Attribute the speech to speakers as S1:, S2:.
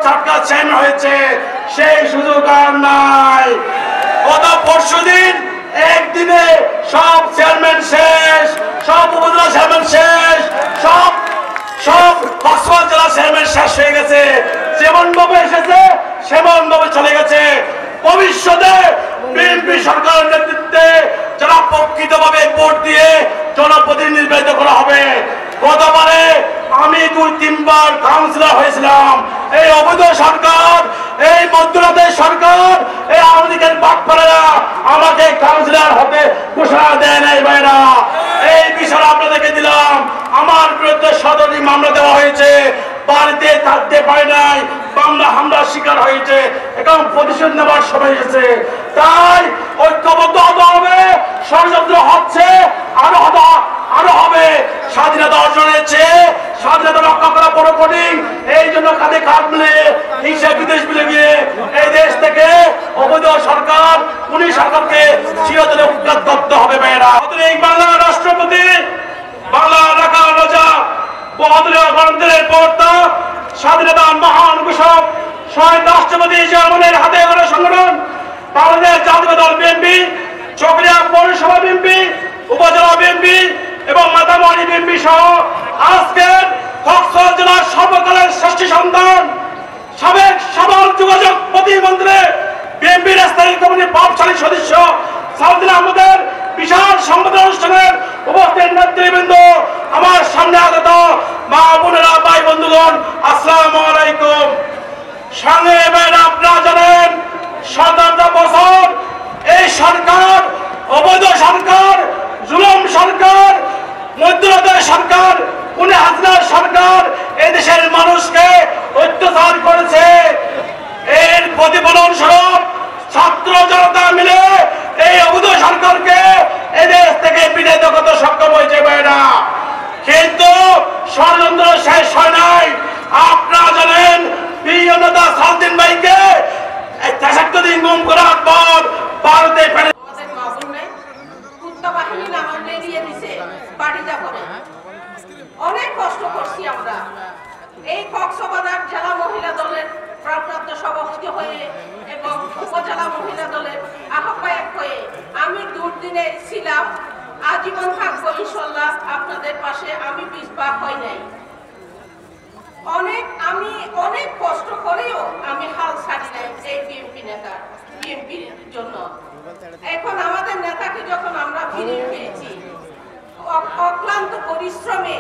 S1: ছাটকা chairman হয়েছে, সেই সুযোগ আর নাই। গত পরশুদিন একদিনে সব চেয়ারম্যান শেষ, সব উপজেলা চেয়ারম্যান শেষ, সব কক্সবাজার জেলা চেয়ারম্যান শেষ হয়ে গেছে। যেমন ভাবে এসেছে সেমন ভাবে চলে গেছে। ভবিষ্যতে বিএনপি সরকারের নেতৃত্বে যারা প্রকৃতভাবে ভোট দিয়ে জনপ্রতিনিধি নির্বাচিত করা হবে। গতবারে আমি 2-3 বার কাউন্সিলর হয়েছিলাম। এই অবৈধ সরকার, এই মধ্যরাতের সরকার, এই আওয়ামী লীগের বাটপাড়ারা আমাকে কাউন্সিলর হতে ঘোষণা দেয় নাই ভাইরা। এই বিষয় আপনাদেরকে দিলাম। আমার বিরুদ্ধে 17টি মামলা দেওয়া হয়েছে, বাড়িতে থাকতে পারে নাই, মামলা হামলার শিকার হয়েছে। এখন প্রতিশোধ নেওয়ার সময় এসেছে। তাই ঐক্যবদ্ধ হতে হবে। ষড়যন্ত্র হচ্ছে, আরো হবে। স্বাধীনতা অর্জনের চেয়ে স্বাধীনতা রক্ষা করা বড় কঠিন। এই জন্য কাঁধে কাঁধ মিলে হিংসা বিদেশ মিলে গিয়ে এই দেশ থেকে অবৈধ সরকার, পুলিশ সরকারকে চিরতরে উৎখাত করতে হবে ভাইয়েরা। এই বাংলার রাষ্ট্রপতি, বাংলার রাখাল রাজা, বহুদলীয় গণতন্ত্রের প্রবক্তা, স্বাধীনতার মহান ঘোষক, শহীদ রাষ্ট্রপতি চেয়ারম্যানের হাতে গড়া সংগঠন বাংলাদেশ জাতীয় দল বিএনপি, চকরিয়া পৌরসভা বিএনপি, উপজেলা বিএনপি এবং মাতামণি বিএনপি সহ আজকের কক্সবাজার জেলার সর্বকালের শ্রেষ্ঠ সন্তান, সাবেক সাধারণ যোগাযোগ প্রতিমন্ত্রী, বিএনপির স্থায়ী কমিটির প্রভাবশালী সদস্য সাউদ্দিন আহমেদের বিশাল সংবাদ অনুষ্ঠানের উপস্থিত নেতৃবৃন্দ, আমার সামনে আগত মা বোনেরা, ভাই বন্ধুগণ, আসসালামু আলাইকুম। সঙ্গে আপনারা জানেন 17 বছর এই সরকার, অবৈধ সরকার, জুলুম সরকার, মধ্যরাতের সরকার, খুনি হাসিনার সরকার এদেশের মানুষকে অত্যাচার করেছে। এর প্রতিফলন স্বরূপ ছাত্র জনতা মিলে এই অবৈধ সরকারকে এদেশ থেকে বিতাড়িত করতে সক্ষম হয়েছে ভাইরা। কিন্তু ষড়যন্ত্র শেষ হয় নাই। আপনারা জানেন প্রিয় নেতা সাউদ্দিন ভাইকে 63 দিন গুম করার পর ভারতে ফেলে অনেক কষ্ট করছি আমরা। এই কক্সবাজার জেলা মহিলা দলের প্রাপ্ত সভাপতি হয়ে এবং উপজেলা মহিলা দলের আহ্বায়ক হয়ে আমি দুর্দিনে ছিলাম। আজীবন থাকবো ইনশাআল্লাহ আপনাদের পাশে। আমি পিছপা হই নাই। আমি অনেক কষ্ট করেও আমি হাল ছাড়ি নাই এই বিএনপির জন্য। এখন আমাদের নেতাকে যখন আমরা ফিরে পেয়েছি, অক্লান্ত পরিশ্রমে